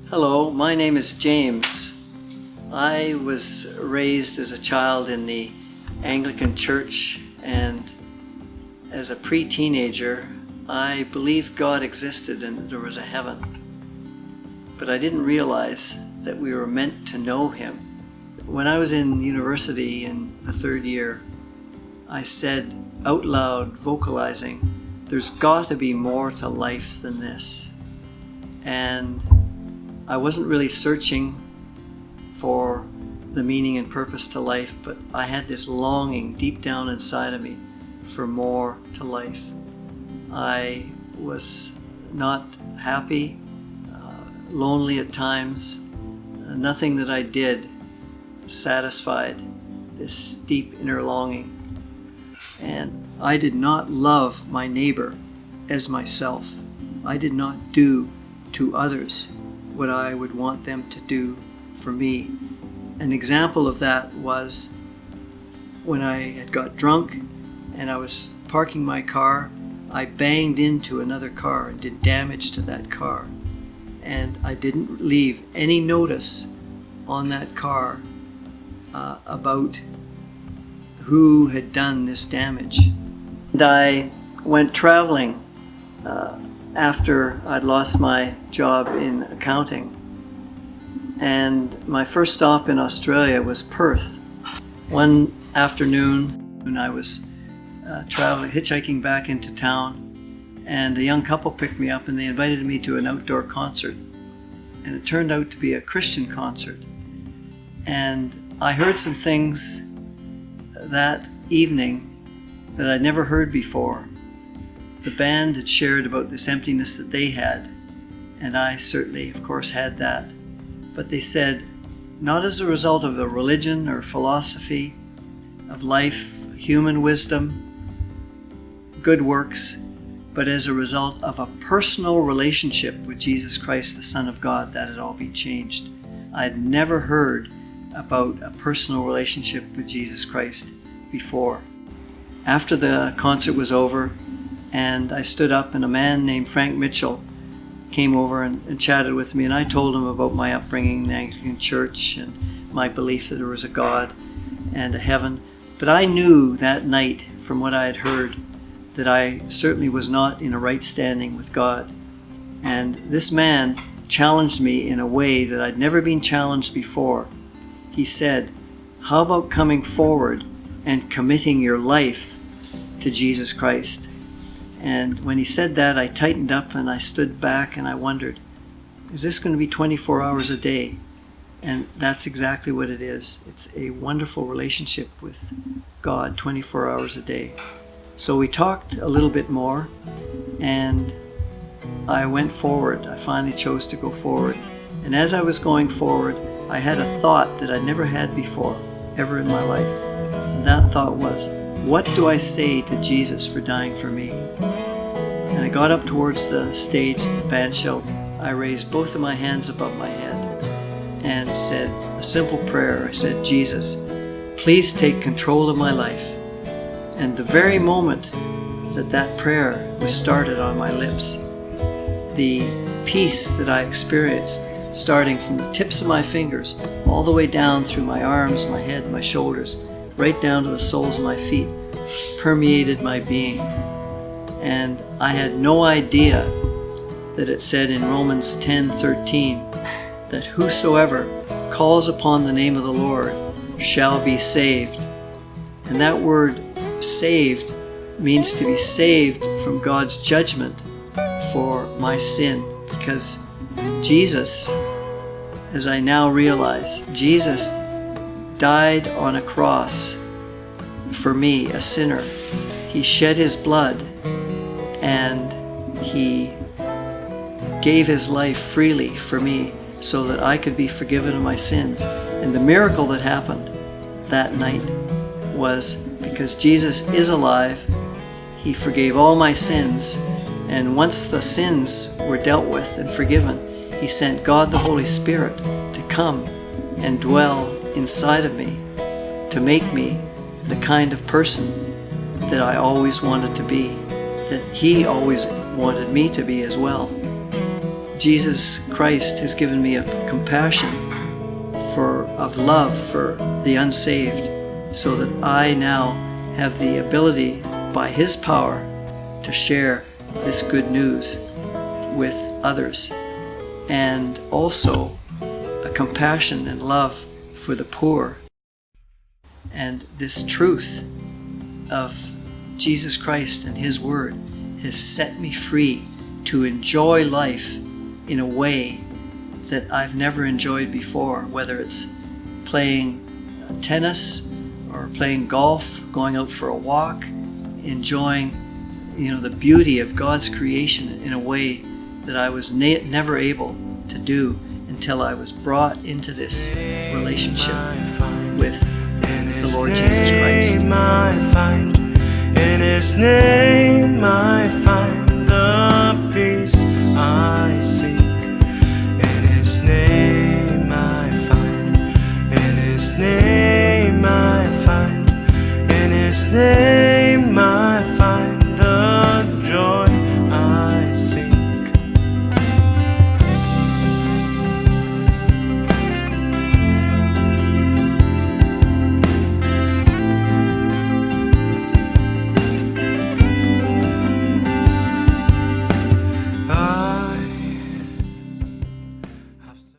Hello, my name is James. I was raised as a child in the Anglican Church, and as a pre-teenager I believed God existed and that there was a heaven. But I didn't realize that we were meant to know Him. When I was in university in the third year, I said out loud, vocalizing, "There's got to be more to life than this." And I wasn't really searching for the meaning and purpose to life, but I had this longing deep down inside of me for more to life. I was not happy, lonely at times. Nothing that I did satisfied this deep inner longing. And I did not love my neighbor as myself. I did not do to others what I would want them to do for me. An example of that was when I had got drunk and I was parking my car, I banged into another car and did damage to that car. And I didn't leave any notice on that car about who had done this damage. And I went traveling after I'd lost my job in accounting. And my first stop in Australia was Perth. One afternoon when I was traveling, hitchhiking back into town, and a young couple picked me up and they invited me to an outdoor concert. And it turned out to be a Christian concert. And I heard some things that evening that I'd never heard before. The band had shared about this emptiness that they had, and I certainly, of course, had that. But they said, not as a result of a religion or philosophy of life, human wisdom, good works, but as a result of a personal relationship with Jesus Christ, the Son of God, that had all been changed. I had never heard about a personal relationship with Jesus Christ before. After the concert was over, and I stood up, and a man named Frank Mitchell came over and chatted with me, and I told him about my upbringing in the Anglican Church and my belief that there was a God and a heaven. But I knew that night, from what I had heard, that I certainly was not in a right standing with God. And this man challenged me in a way that I'd never been challenged before. He said, "How about coming forward and committing your life to Jesus Christ?" And when he said that, I tightened up and I stood back and I wondered, is this going to be 24 hours a day? And that's exactly what it is. It's a wonderful relationship with God 24 hours a day. So we talked a little bit more, and I went forward. I finally chose to go forward. And as I was going forward, I had a thought that I'd never had before, ever in my life. And that thought was, what do I say to Jesus for dying for me? And I got up towards the stage, the band shell. I raised both of my hands above my head and said a simple prayer. I said, "Jesus, please take control of my life." And the very moment that that prayer was started on my lips, the peace that I experienced, starting from the tips of my fingers all the way down through my arms, my head, my shoulders, right down to the soles of my feet, permeated my being. And I had no idea that it said in Romans 10:13 that whosoever calls upon the name of the Lord shall be saved. And that word saved means to be saved from God's judgment for my sin, because Jesus, as I now realize, Jesus died on a cross for me, a sinner. He shed his blood and he gave his life freely for me so that I could be forgiven of my sins. And the miracle that happened that night was because Jesus is alive, he forgave all my sins, and once the sins were dealt with and forgiven, he sent God the Holy Spirit to come and dwell inside of me to make me the kind of person that I always wanted to be, that he always wanted me to be as well. Jesus Christ has given me a compassion of love for the unsaved, so that I now have the ability by His power to share this good news with others, and also a compassion and love for the poor. And this truth of Jesus Christ and His Word has set me free to enjoy life in a way that I've never enjoyed before, whether it's playing tennis or playing golf, going out for a walk, enjoying the beauty of God's creation in a way that I was never able to do until I was brought into this relationship with the Lord Jesus Christ. In His name I find the peace I seek. In His name I find. In His name I find. In His name